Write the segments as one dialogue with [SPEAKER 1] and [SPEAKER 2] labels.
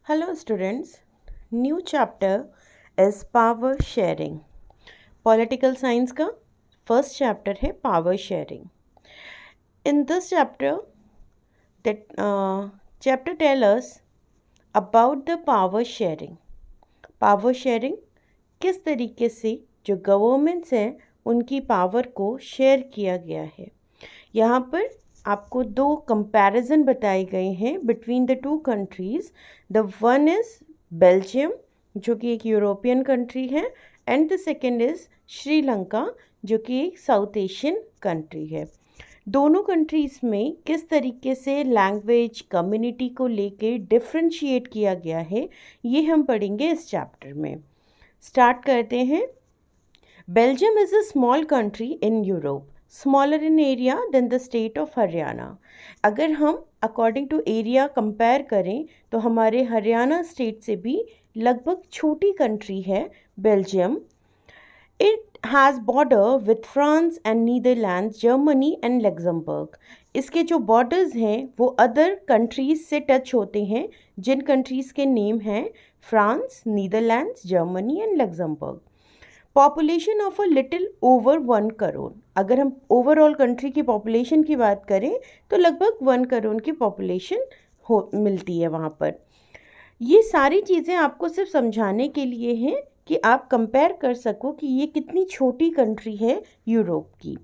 [SPEAKER 1] Hello students, new chapter is power sharing. Political science का first chapter है power sharing. In this chapter, that chapter tell us about the power sharing. Power sharing किस तरीके से जो governments हैं उनकी power को share किया गया है. यहाँ पर आपको दो कंपैरिजन बताए गए हैं between the two countries. The one is Belgium जो कि एक यूरोपियन कंट्री है and the second is Sri Lanka जो कि एक साउथ एशियन कंट्री है. दोनों कंट्रीज़ में किस तरीके से लैंग्वेज कम्युनिटी को लेके डिफ्रेंशिएट किया गया है ये हम पढ़ेंगे इस चैप्टर में. स्टार्ट करते हैं. Belgium is a small country in Europe, smaller in area than the state of Haryana. अगर हम अकॉर्डिंग टू एरिया कंपेयर करें तो हमारे हरियाणा स्टेट से भी लगभग छोटी कंट्री है Belgium. It has border with France and Netherland, Germany and Luxembourg. इसके जो बॉर्डर्स हैं वो अदर कंट्रीज़ से टच होते हैं जिन कंट्रीज़ के नेम हैं France, Netherlands, Germany and Luxembourg. Population of a little over 1 crore. अगर हम ओवरऑल कंट्री की पॉपुलेशन की बात करें तो लगभग 1 करोड़ की पॉपुलेशन मिलती है वहाँ पर. ये सारी चीज़ें आपको सिर्फ समझाने के लिए हैं कि आप कंपेयर कर सको कि ये कितनी छोटी कंट्री है यूरोप की.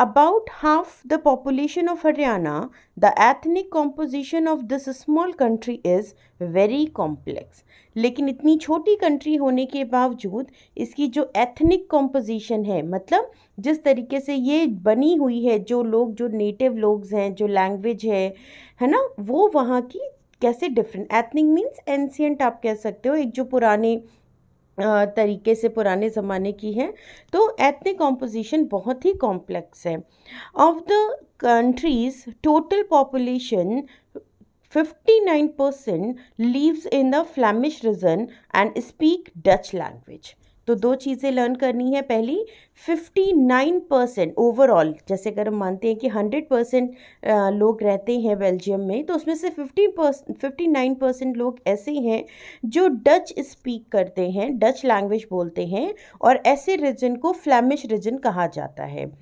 [SPEAKER 1] About half the population of Haryana, the ethnic composition of this small country is very complex. लेकिन इतनी छोटी कंट्री होने के बावजूद इसकी जो एथनिक कॉम्पोजिशन है, मतलब जिस तरीके से ये बनी हुई है, जो लोग जो नेटिव लोग हैं, जो लैंग्वेज है ना, वो वहाँ की कैसे डिफरेंट. एथनिक मीन्स एंशियंट आप कह सकते हो, एक जो पुराने तरीके से पुराने ज़माने की है. तो एथनिक कॉम्पोजिशन बहुत ही कॉम्प्लेक्स है. Of the countries total population 59% lives in the Flemish region and speak Dutch language. तो दो चीज़ें लर्न करनी है. पहली 59% ओवरऑल, जैसे अगर हम मानते हैं कि 100% लोग रहते हैं बेल्जियम में, तो उसमें से 59% लोग ऐसे हैं जो डच स्पीक करते हैं, डच लैंग्वेज बोलते हैं, और ऐसे रीजन को फ्लैमिश रीजन कहा जाता है.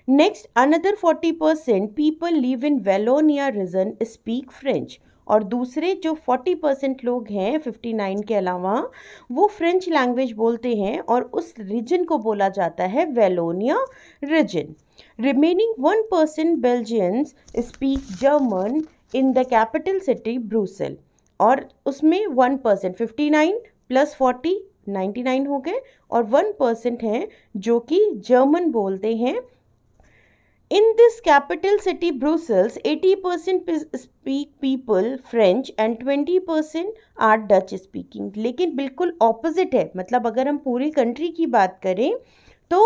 [SPEAKER 1] Next, another 40% people live in Wallonia region speak French. और दूसरे जो 40% लोग हैं 59 के अलावा, वो फ्रेंच लैंग्वेज बोलते हैं और उस रीजन को बोला जाता है Wallonia region. Remaining 1% Belgians speak German in the capital city Brussel. और उसमें 1% 59 प्लस 40 99 हो गए, और 1% हैं जो कि जर्मन बोलते हैं. In this capital city Brussels, 80% speak people French and 20% are Dutch speaking. लेकिन बिल्कुल ऑपोजिट है. मतलब अगर हम पूरी कंट्री की बात करें तो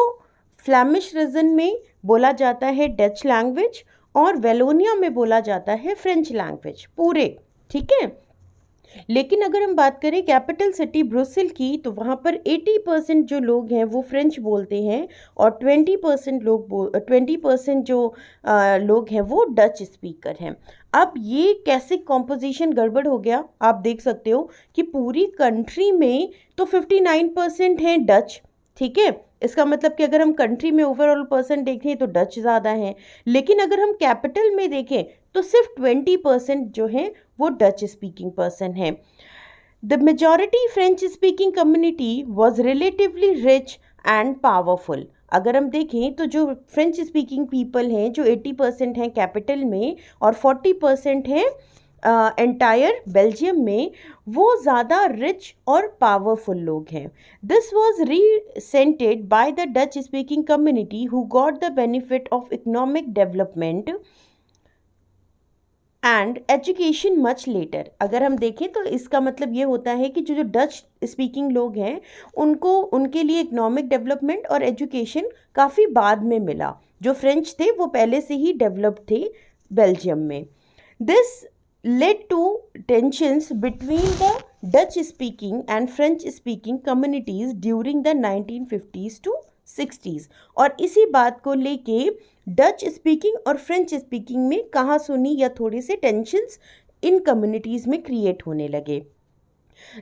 [SPEAKER 1] फ्लैमिश रीजन में बोला जाता है डच लैंग्वेज और वेलोनिया में बोला जाता है फ्रेंच लैंग्वेज पूरे. ठीक है. लेकिन अगर हम बात करें कैपिटल सिटी ब्रुसेल की तो वहाँ पर 80% जो लोग हैं वो फ्रेंच बोलते हैं और 20% जो लोग हैं वो डच स्पीकर हैं. अब ये कैसे कॉम्पोजिशन गड़बड़ हो गया आप देख सकते हो कि पूरी कंट्री में तो 59% हैं डच. ठीक है. इसका मतलब कि अगर हम कंट्री में ओवरऑल पर्सन देखें तो डच ज़्यादा हैं, लेकिन अगर हम कैपिटल में देखें तो सिर्फ 20% जो हैं वो डच स्पीकिंग पर्सन हैं. The majority French speaking community was relatively rich and powerful. अगर हम देखें तो जो फ्रेंच स्पीकिंग पीपल हैं जो 80% हैं कैपिटल में और 40% हैं एंटायर बेल्जियम में, वो ज़्यादा रिच और पावरफुल लोग हैं. This was resented by the Dutch speaking community who got the benefit of economic development and education much later. अगर हम देखें तो इसका मतलब ये होता है कि जो डच स्पीकिंग लोग हैं उनको उनके लिए इकोनॉमिक डेवलपमेंट और एजुकेशन काफ़ी बाद में मिला. जो फ्रेंच थे वो पहले से ही डेवलप्ड थे बेल्जियम में. This led to tensions between the Dutch speaking and French speaking communities during the 1950s to 60s. और इसी बात को लेके डच स्पीकिंग और फ्रेंच स्पीकिंग में कहाँ सुनी या थोड़े से टेंशन्स इन कम्युनिटीज़ में क्रिएट होने लगे.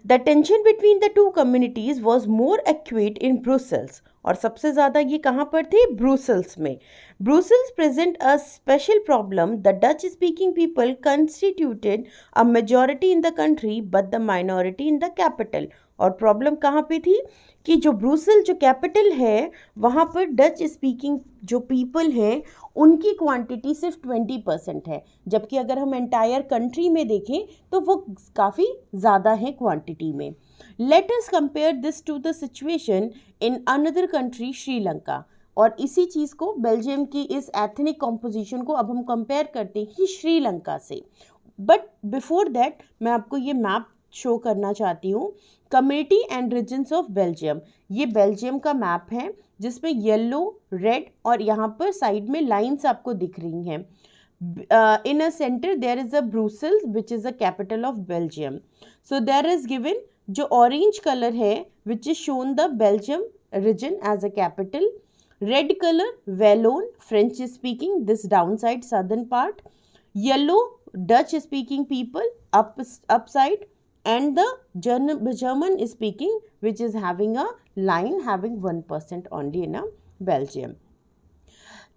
[SPEAKER 1] The tension between the two communities was more acute in Brussels, और सबसे ज़्यादा ये कहाँ पर थे? ब्रुसेल्स में. Brussels present a special problem. The Dutch speaking people constituted a majority in the country but the minority in the capital. और problem कहाँ पे थी कि जो ब्रुसेल जो कैपिटल है वहाँ पर डच स्पीकिंग जो पीपल हैं उनकी क्वांटिटी सिर्फ 20% है, जबकि अगर हम एंटायर कंट्री में देखें तो वो काफ़ी ज़्यादा है क्वांटिटी में. Let us compare this to the situation in another country Sri Lanka. और इसी चीज़ को बेल्जियम की इस एथनिक कॉम्पोजिशन को अब हम कंपेयर करते हैं श्रीलंका से. बट बिफोर दैट मैं आपको ये मैप शो करना चाहती हूँ. Community and regions of Belgium, ये बेल्जियम का मैप है जिसमें येलो, रेड और यहाँ पर साइड में लाइंस आपको दिख रही हैं. In a center there is a Brussels which is the capital of Belgium. So there is given जो ऑरेंज कलर है which is shown the Belgium region as a capital. Red colour Walloon French speaking this down side southern part. Yellow Dutch speaking people upside, and the German speaking which is having a line having 1% only in a Belgium.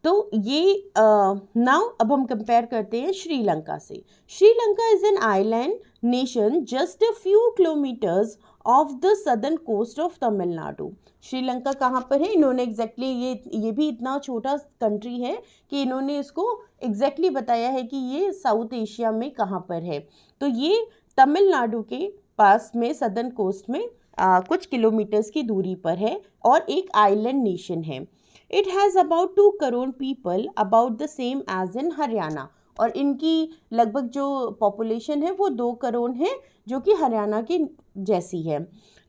[SPEAKER 1] तो ये now अब हम compare करते हैं श्रीलंका से. Sri Lanka is an island nation just a few kilometres off the southern coast of Tamil Nadu. Sri Lanka कहाँ पर है? इन्होंने एग्जैक्टली ये भी इतना छोटा कंट्री है कि इन्होंने इसको एग्जैक्टली बताया है कि ये साउथ एशिया में कहाँ पर है. तो ये तमिलनाडु के पास में सदर्न कोस्ट में कुछ किलोमीटर्स की दूरी पर है और एक आइलैंड नेशन है. It has about 2 crore people, about the same as in Haryana. और इनकी लगभग जो पॉपुलेशन है वो 2 करोड़ है जो कि हरियाणा की जैसी है.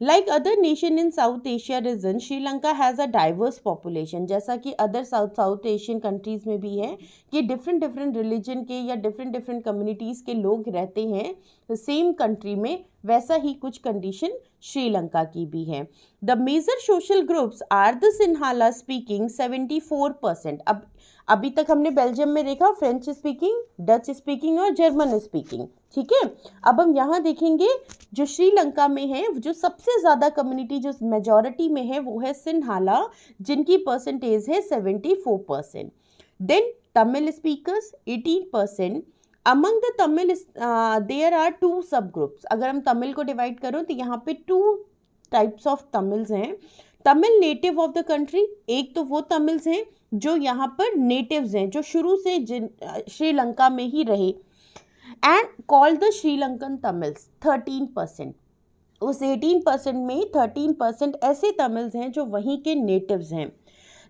[SPEAKER 1] Like other nation in south Asia region Sri Lanka has a diverse population. जैसा कि अदर साउथ एशियन कंट्रीज़ में भी है कि डिफरेंट रिलीजन के या डिफरेंट कम्युनिटीज़ के लोग रहते हैं सेम कंट्री में, वैसा ही कुछ कंडीशन श्रीलंका की भी है. The major social groups are the Sinhala speaking 74%. अब अभी तक हमने बेल्जियम में देखा फ्रेंच स्पीकिंग, डच स्पीकिंग और जर्मन स्पीकिंग. ठीक है, अब हम यहाँ देखेंगे जो श्रीलंका में है जो सबसे ज़्यादा कम्युनिटी जो मेजॉरिटी में है वो है सिन्हाला, जिनकी परसेंटेज है 74%. Then Tamil speakers 18%. Among the Tamil there are 2 sub groups. अगर हम तमिल को डिवाइड करें तो यहाँ पे 2 टाइप्स ऑफ तमिल्स हैं. Tamil native of the country, एक तो वो तमिल्स हैं जो यहाँ पर नेटिव्स हैं जो शुरू से श्रीलंका में ही रहे, and called the Sri Lankan Tamils 13%. उस 18% में 13% ऐसे तमिल्स हैं जो वहीं के नेटिव्स हैं.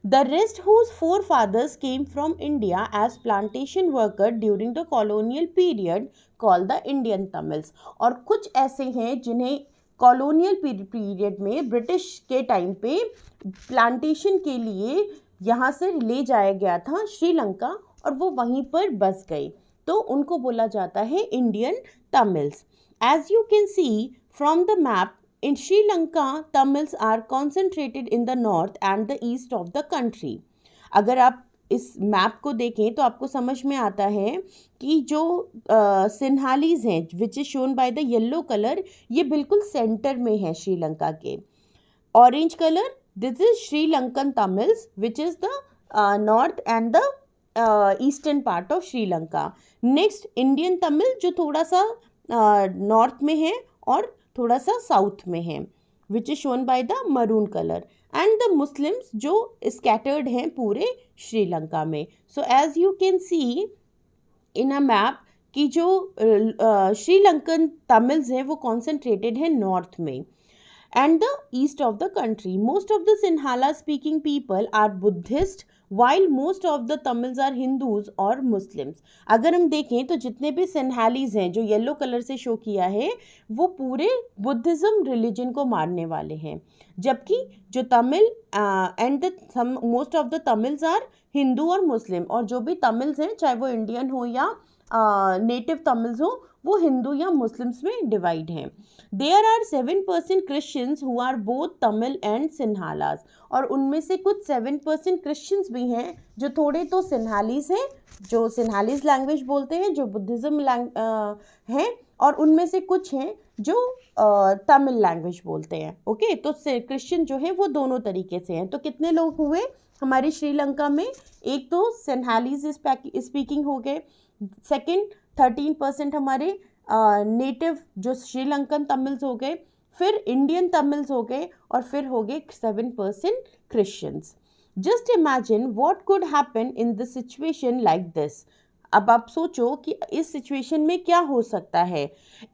[SPEAKER 1] The rest whose forefathers came from India as plantation worker during the colonial period called the Indian Tamils. और कुछ ऐसे हैं जिन्हें कॉलोनियल पीरियड में ब्रिटिश के टाइम पे प्लांटेशन के लिए यहाँ से ले जाया गया था श्रीलंका और वो वहीं पर बस गए, तो उनको बोला जाता है Indian Tamils. As you can see from the map, in Sri Lanka, Tamils are concentrated in the north and the east of the country. अगर आप इस मैप को देखें तो आपको समझ में आता है कि जो सिन्हालीज हैं विच is shown by the yellow colour, ये बिल्कुल सेंटर में है श्रीलंका के. Orange colour this is Sri Lankan Tamils which is the north and the eastern part of Sri Lanka. Next Indian Tamil जो थोड़ा सा नॉर्थ में है और थोड़ा सा साउथ में है which is shown by the maroon colour, and the Muslims जो स्कैटर्ड हैं पूरे श्रीलंका में. So as you can see in a map कि जो श्रीलंकन तमिल्स हैं वो कॉन्सेंट्रेटेड है नॉर्थ में and the east of the country. Most of the Sinhala speaking people are Buddhist while most of the Tamils are Hindus or Muslims. अगर हम देखें तो जितने भी सिन्हालीज हैं जो येलो कलर से शो किया है वो पूरे बुद्धिज़्म रिलीजन को मानने वाले हैं, जबकि जो Tamil and most of the Tamils are Hindu और मुस्लिम, और जो भी तमिल्स हैं चाहे वो इंडियन हो या नेटिव तमिल्स हो वो हिंदू या मुस्लिम्स में डिवाइड हैं. There are 7% Christians who are both Tamil and Sinhalese, और उनमें से कुछ 7% क्रिश्चियंस भी हैं जो थोड़े तो सिन्हालीज हैं जो सिन्हालीज लैंग्वेज बोलते हैं जो बुद्धिज़्म हैं, और उनमें से कुछ हैं जो तमिल लैंग्वेज बोलते हैं। ओके, तो क्रिश्चियन जो है वो दोनों तरीके से हैं। तो कितने लोग हुए हमारे श्रीलंका में? एक तो सिन्हालीज स्पीकिंग हो गए, सेकंड 13% हमारे नेटिव जो श्रीलंकन तमिल्स हो गए, फिर इंडियन तमिल्स हो गए, और फिर हो गए 7% Christians. Just imagine what could happen in the situation like this. अब आप सोचो कि इस सिचुएशन में क्या हो सकता है।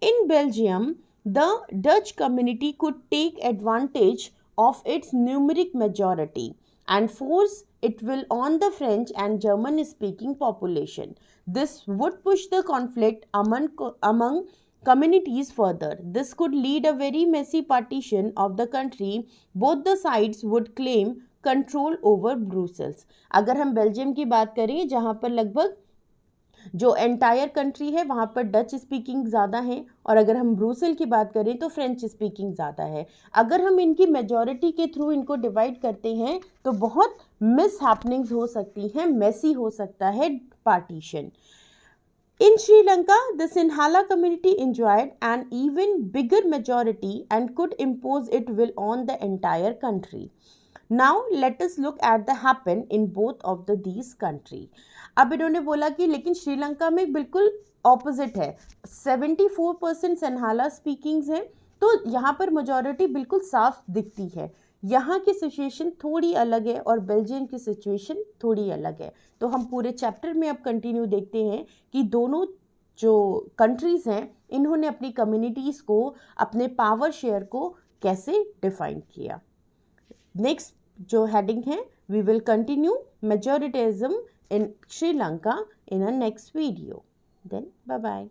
[SPEAKER 1] In Belgium the Dutch community could take advantage of its numeric majority and force it will on the French and German speaking population. This would push the conflict among communities further. This could lead a very messy partition of the country. Both the sides would claim control over Brussels. अगर हम Belgium की बात करें जहाँ पर लगभग जो entire country है वहाँ पर डच स्पीकिंग ज़्यादा है, और अगर हम ब्रुसेल की बात करें तो फ्रेंच स्पीकिंग ज़्यादा है। अगर हम इनकी मेजॉरिटी के थ्रू इनको डिवाइड करते हैं तो बहुत मिस हैपनिंग्स हो सकती हैं, मेसी हो सकता है partition. In Sri Lanka, the Sinhala community enjoyed an even bigger majority and could impose its will on the entire country. Now let us look at the happen in both of these country. अब इन्होंने बोला कि लेकिन श्रीलंका में बिल्कुल opposite है, 74% सिन्हाला स्पीकिंग्स हैं, तो यहाँ पर मेजॉरिटी बिल्कुल साफ दिखती है। यहाँ की सिचुएशन थोड़ी अलग है और बेल्जियम की सिचुएशन थोड़ी अलग है। तो हम पूरे चैप्टर में अब कंटिन्यू देखते हैं कि दोनों जो कंट्रीज़ हैं इन्होंने अपनी कम्युनिटीज़ को, अपने पावर शेयर को कैसे डिफाइन किया। नेक्स्ट जो हेडिंग है, we will continue majoritism in Sri Lanka in a next video. Then bye bye.